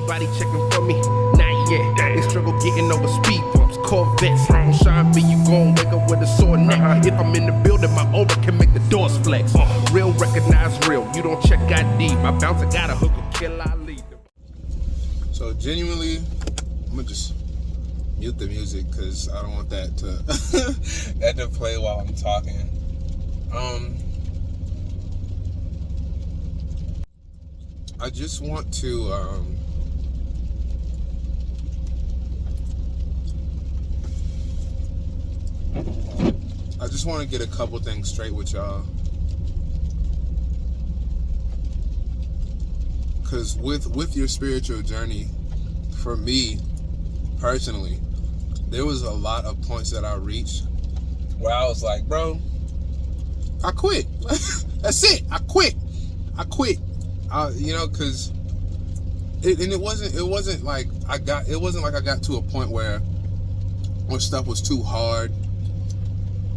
Anybody checking for me? Not yet. They struggle getting over speed bumps, Corvettes. Don't shine me, you gon' wake up with a sore neck. If I'm in the building, my aura can make the doors flex. Real recognize real. You don't check ID. My bouncer got a hook or kill, I lead. So genuinely, I'm gonna just mute the music because I don't want that to play while I'm talking. I just want to get a couple things straight with y'all. Because with your spiritual journey, for me personally, there was a lot of points that I reached where I was like, bro, I quit. That's it. I quit. You know, because it wasn't like I got to a point where stuff was too hard,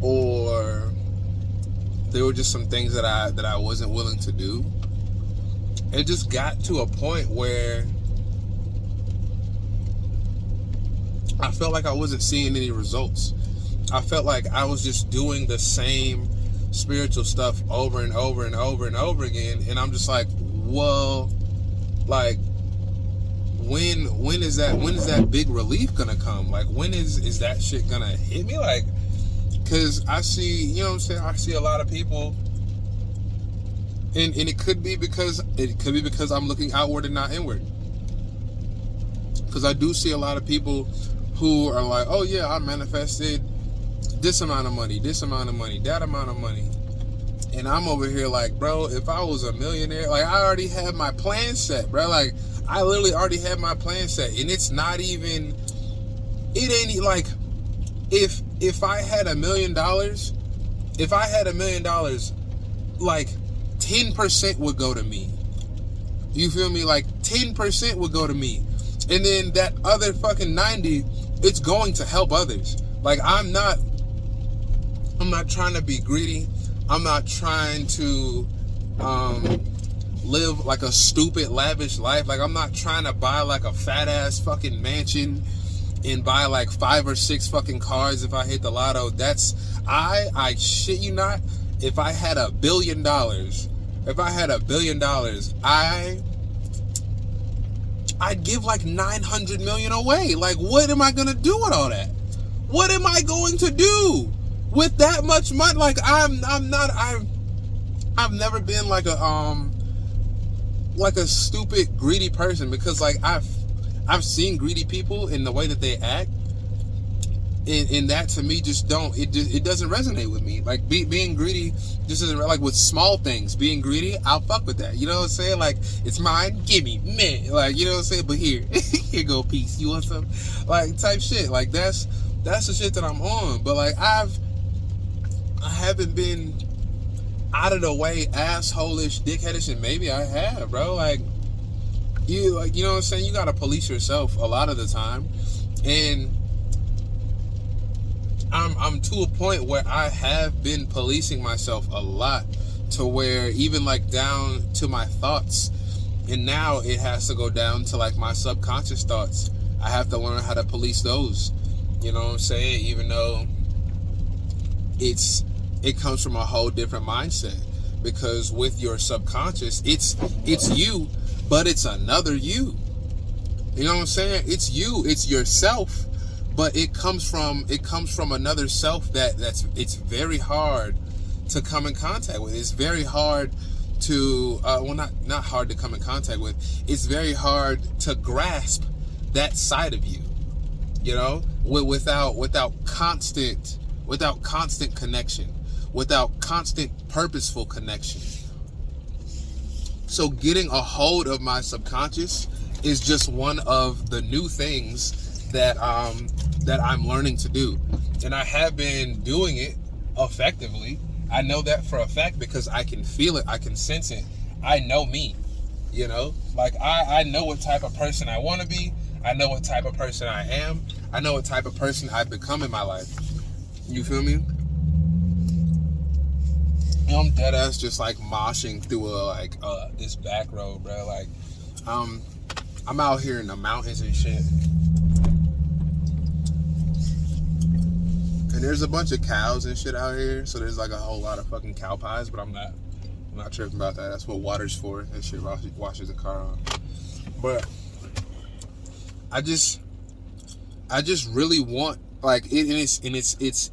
or there were just some things that I wasn't willing to do. It just got to a point where I felt like I wasn't seeing any results. I felt like I was just doing the same spiritual stuff over and over and over and over again. And I'm just like, well, like, when is that big relief gonna come? Like, when is that shit gonna hit me? Like, cause I see, you know what I'm saying? I see a lot of people, and it could be because I'm looking outward and not inward. Cause I do see a lot of people who are like, oh yeah, I manifested this amount of money, that amount of money. And I'm over here like, bro, if I was a millionaire, like, I already have my plan set, bro. Like, I literally already have my plan set. And it's not even, it ain't like, if I had $1 million, like 10% would go to me. You feel me? Like 10% would go to me. And then that other fucking 90, it's going to help others. Like, I'm not trying to be greedy. I'm not trying to live like a stupid lavish life. Like, I'm not trying to buy like a fat ass fucking mansion and buy like 5 or 6 fucking cars if I hit the lotto. I shit you not, if I had $1 billion, I'd give like 900 million away. Like, what am I gonna do with all that? What am I going to do with that much money? Like, I've never been like a stupid greedy person, because like I've seen greedy people in the way that they act, and that to me just it doesn't resonate with me. Like, being greedy just isn't, like, with small things. Being greedy, I'll fuck with that. You know what I'm saying? Like, it's mine, give me, man. Like, you know what I'm saying? But here you go, peace. You want some, like, type shit. Like, that's the shit that I'm on. But like, I haven't been out of the way, asshole-ish, dickheadish, and maybe I have, bro. Like, you know what I'm saying? You gotta police yourself a lot of the time. And I'm to a point where I have been policing myself a lot, to where even like down to my thoughts, and now it has to go down to like my subconscious thoughts. I have to learn how to police those. You know what I'm saying? Even though it comes from a whole different mindset, because with your subconscious, it's you, but it's another you. You know what I'm saying? It's you, it's yourself, but it comes from another self it's very hard to come in contact with. It's very hard to not hard to come in contact with. It's very hard to grasp that side of you. You know, without constant connection, without constant purposeful connection. So getting a hold of my subconscious is just one of the new things that I'm learning to do, and I have been doing it effectively. I know that for a fact because I can feel it, I can sense it. I know me, you know, like I know what type of person I want to be. I know what type of person I am. I know what type of person I've become in my life. You feel me? I'm dead ass just like moshing through this back road, bro. Like, I'm out here in the mountains and shit. And there's a bunch of cows and shit out here, so there's like a whole lot of fucking cow pies, but I'm not tripping about that. That's what water's for. That shit washes the car on. But I just really want, like, it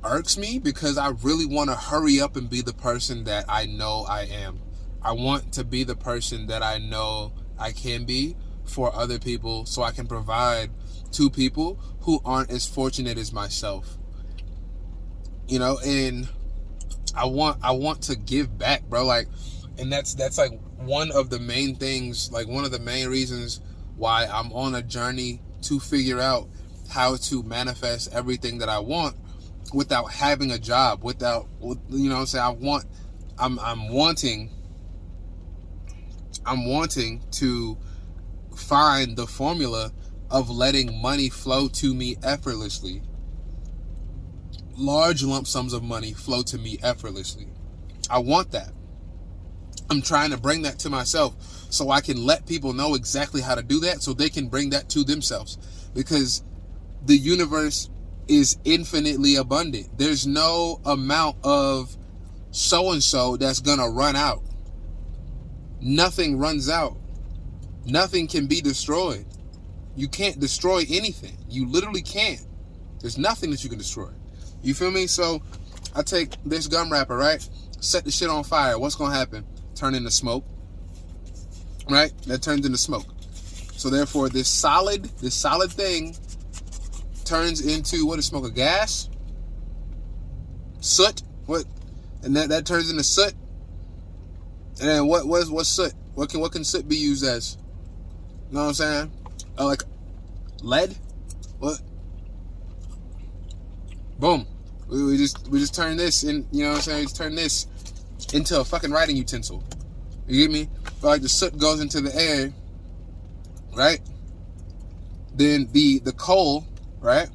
irks me because I really want to hurry up and be the person that I know I am. I want to be the person that I know I can be for other people, so I can provide to people who aren't as fortunate as myself. You know, and I want to give back, bro. Like, and that's like one of the main things, like one of the main reasons why I'm on a journey to figure out how to manifest everything that I want without having a job, without, you know what I'm saying? I'm wanting to find the formula of letting money flow to me effortlessly. Large lump sums of money flow to me effortlessly. I want that. I'm trying to bring that to myself so I can let people know exactly how to do that, so they can bring that to themselves. Because the universe is infinitely abundant. There's no amount of so-and-so that's gonna run out. Nothing runs out. Nothing can be destroyed. You can't destroy anything. You literally can't. There's nothing that you can destroy. You feel me? So I take this gum wrapper, right? Set the shit on fire. What's gonna happen? Turn into smoke. Right? That turns into smoke. So therefore, this solid thing turns into, what is smoke? A gas? Soot? What? And that turns into soot. And then what's soot? What can soot be used as? You know what I'm saying? Like lead? What? Boom. We just turn this in, you know what I'm saying? We just turn this into a fucking writing utensil. You get me? But like the soot goes into the air, right? Then the coal, right,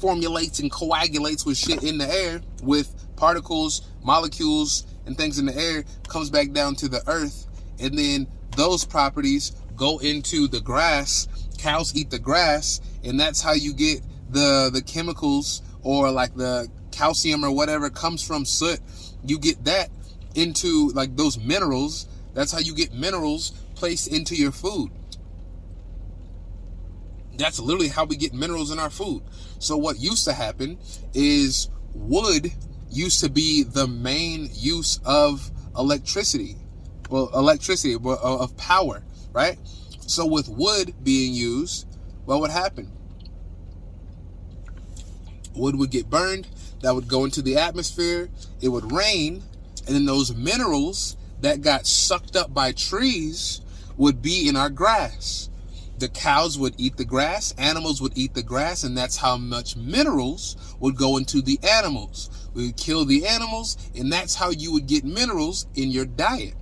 formulates and coagulates with shit in the air, with particles, molecules, and things in the air, comes back down to the earth, and then those properties go into the grass. Cows eat the grass, and that's how you get the chemicals, or like the calcium or whatever comes from soot. You get that into like those minerals. That's how you get minerals placed into your food. That's literally how we get minerals in our food. So what used to happen is wood used to be the main use of electricity. Well, of power, right? So with wood being used, what would happen? Wood would get burned, that would go into the atmosphere, it would rain, and then those minerals that got sucked up by trees would be in our grass. The cows would eat the grass, animals would eat the grass, and that's how much minerals would go into the animals. We would kill the animals, and that's how you would get minerals in your diet.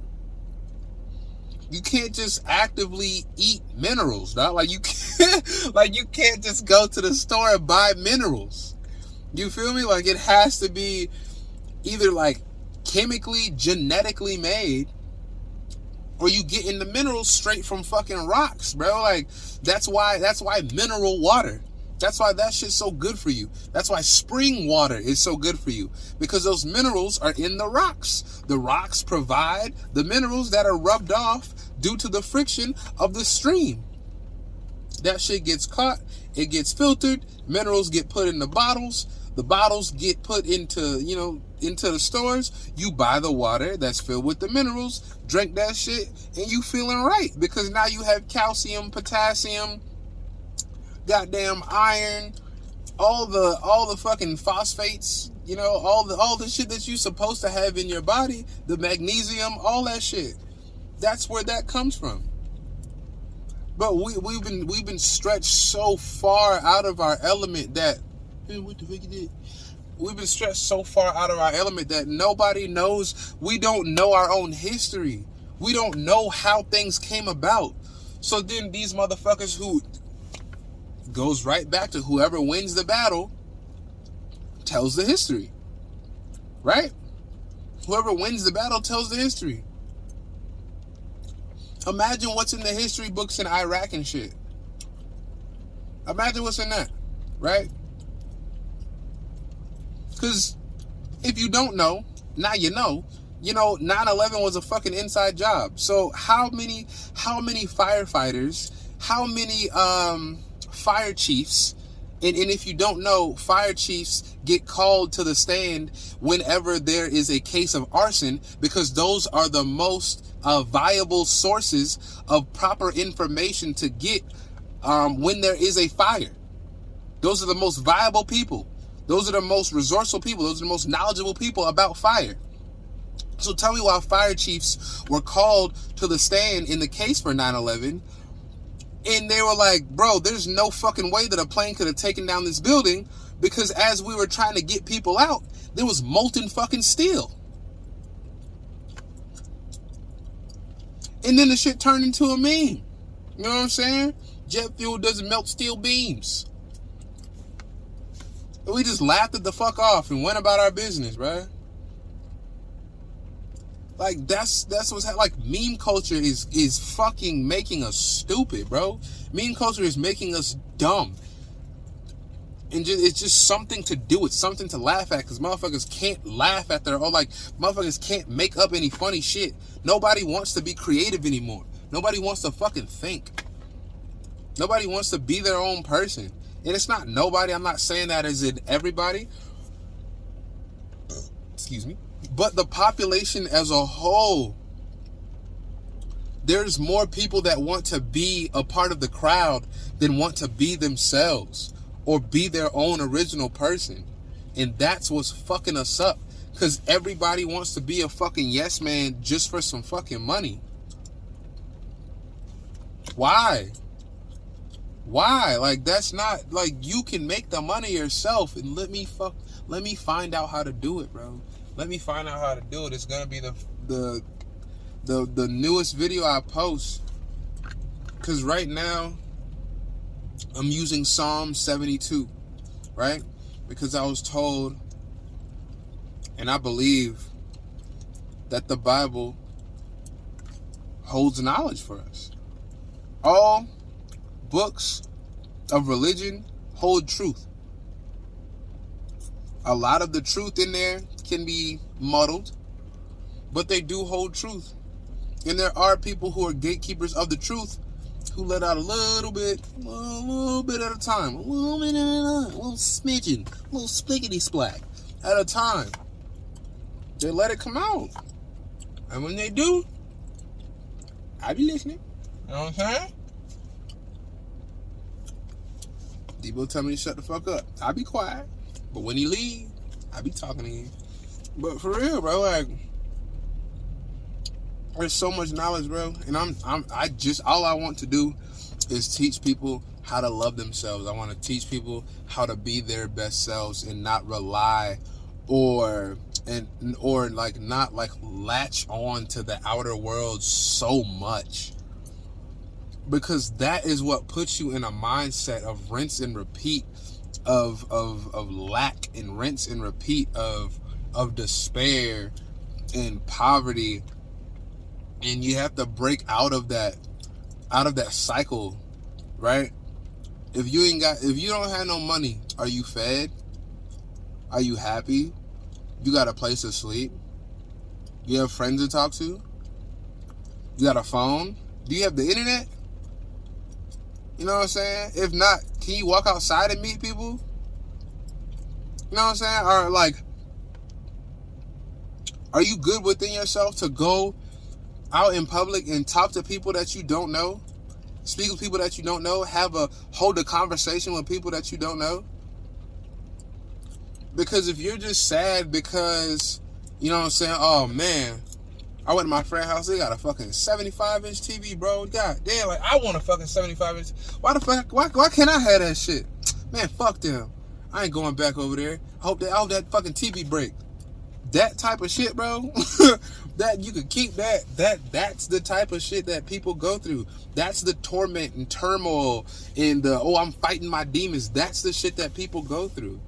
You can't just actively eat minerals, dog. Like you can't just go to the store and buy minerals. You feel me? Like it has to be either like chemically, genetically made, or you getting the minerals straight from fucking rocks, bro. Like that's why mineral water. That's why that shit's so good for you. That's why spring water is so good for you, because those minerals are in the rocks. The rocks provide the minerals that are rubbed off due to the friction of the stream. That shit gets caught, it gets filtered, minerals get put in the bottles, the bottles get put into the stores. You buy the water that's filled with the minerals, drink that shit, and you feeling right, because now you have calcium, potassium, goddamn iron, all the fucking phosphates, all the shit that you supposed to have in your body, the magnesium, all that shit. That's where that comes from. But we've been stretched so far out of our element that, what the fuck you did? We've been stretched so far out of our element that nobody knows. We don't know our own history. We don't know how things came about. So then these motherfuckers who goes right back to whoever wins the battle tells the history, right? Whoever wins the battle tells the history. Imagine what's in the history books in Iraq and shit. Imagine what's in that, right? Because if you don't know, now you know. 9/11 was a fucking inside job. So how many firefighters, how many fire chiefs, and if you don't know, fire chiefs get called to the stand whenever there is a case of arson, because those are the most viable sources of proper information to get when there is a fire. Those are the most viable people. Those are the most resourceful people. Those are the most knowledgeable people about fire. So tell me why fire chiefs were called to the stand in the case for 9/11, and they were like, bro, there's no fucking way that a plane could have taken down this building, because as we were trying to get people out, there was molten fucking steel. And then the shit turned into a meme. You know what I'm saying? Jet fuel doesn't melt steel beams. And we just laughed it the fuck off and went about our business, bro. Like, that's what's like. Meme culture is fucking making us stupid, bro. Meme culture is making us dumb. And it's just something to do. It's something to laugh at, because motherfuckers can't laugh at their own, like, motherfuckers can't make up any funny shit. Nobody wants to be creative anymore. Nobody wants to fucking think. Nobody wants to be their own person. And it's not nobody. I'm not saying that as in everybody. Excuse me. But the population as a whole, there's more people that want to be a part of the crowd than want to be themselves or be their own original person. And that's what's fucking us up, because everybody wants to be a fucking yes man just for some fucking money. Why? Like, that's not, like, you can make the money yourself, and let me find out how to do it, bro. Let me find out how to do it. It's gonna be the newest video I post. Cause right now I'm using Psalm 72, right? Because I was told, and I believe, that the Bible holds knowledge for us. All books of religion hold truth. A lot of the truth in there can be muddled, but they do hold truth. And there are people who are gatekeepers of the truth who let out a little bit at a time, a little smidgen, a little splickety splack at a time. They let it come out. And when they do, I be listening. You know what I'm saying? Debo tell me to shut the fuck up. I be quiet. But when he leave, I be talking to him. But for real, bro, like, there's so much knowledge, bro. And all I want to do is teach people how to love themselves. I want to teach people how to be their best selves and not rely or not latch on to the outer world so much. Because that is what puts you in a mindset of rinse and repeat of lack, and rinse and repeat of despair and poverty. And you have to break out of that cycle, right? If you don't have no money, are you fed? Are you happy? You got a place to sleep? You have friends to talk to? You got a phone? Do you have the internet? You know what I'm saying? If not, can you walk outside and meet people? You know what I'm saying? Or like, are you good within yourself to go out in public and talk to people that you don't know? Speak with people that you don't know? Hold a conversation with people that you don't know? Because if you're just sad because, you know what I'm saying, oh man, I went to my friend's house, they got a fucking 75-inch TV, bro. God damn, like, I want a fucking 75-inch. Why the fuck, why can't I have that shit? Man, fuck them. I ain't going back over there. I hope that fucking TV break. That type of shit, bro. That you could keep that's the type of shit that people go through. That's the torment and turmoil and I'm fighting my demons. That's the shit that people go through.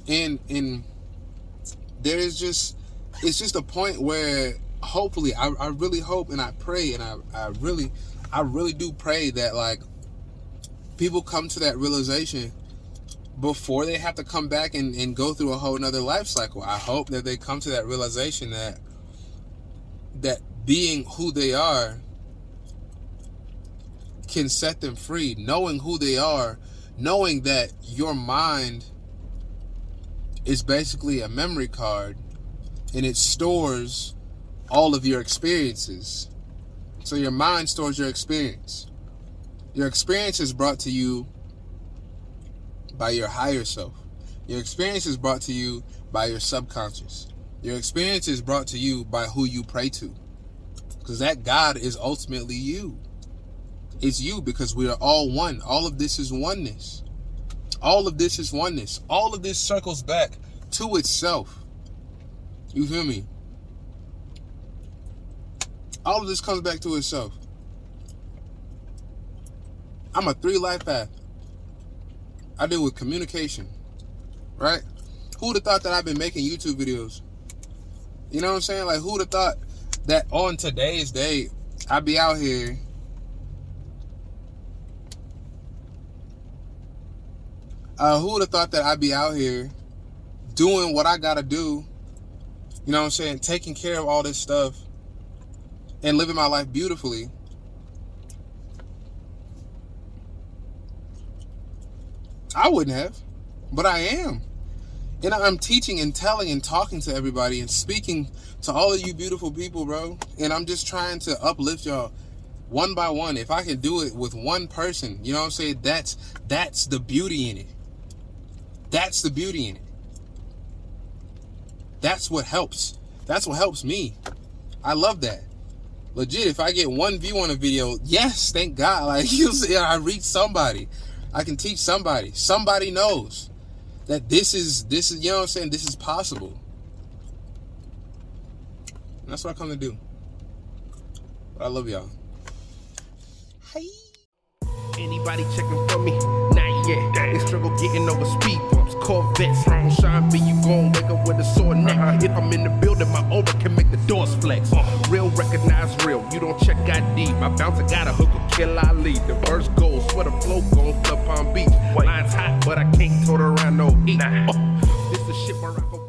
And it's just a point where hopefully, I really hope and I pray and I really do pray that like people come to that realization before they have to come back and go through a whole nother life cycle. I hope that they come to that realization that being who they are can set them free. Knowing who they are, knowing that your mind is basically a memory card and it stores all of your experiences. So your mind stores your experience. Your experience is brought to you by your higher self. Your experience is brought to you by your subconscious. Your experience is brought to you by who you pray to. Because that God is ultimately you. It's you, because we are all one. All of this is oneness. All of this is oneness. All of this circles back to itself. You feel me? All of this comes back to itself. I'm a 3-life path. I deal with communication, right? Who would have thought that I've been making YouTube videos? You know what I'm saying? Like, who would have thought that on today's day, I'd be out here who would have thought that I'd be out here doing what I gotta do, you know what I'm saying, taking care of all this stuff and living my life beautifully. I wouldn't have, but I am. And I'm teaching and telling and talking to everybody and speaking to all of you beautiful people, bro. And I'm just trying to uplift y'all one by one. If I can do it with one person, you know what I'm saying, that's the beauty in it. That's the beauty in it. That's what helps. That's what helps me. I love that. Legit, if I get one view on a video, yes, thank God. Like, you see, I reach somebody. I can teach somebody. Somebody knows that this is, you know what I'm saying, this is possible. And that's what I come to do. But I love y'all. Hey. Anybody checking for me? Not yet. They struggle getting over speed bumps, Corvettes. On Shine B, you gon' wake up with a sore neck. If I'm in the building, my aura can make the doors flex. Real recognize real. You don't check ID. My bouncer got a hook or kill Ali. The verse goes, swear the flow gon' flip Palm Beach. Line's hot, but I can't tote around no heat. This the shit Barack Obama.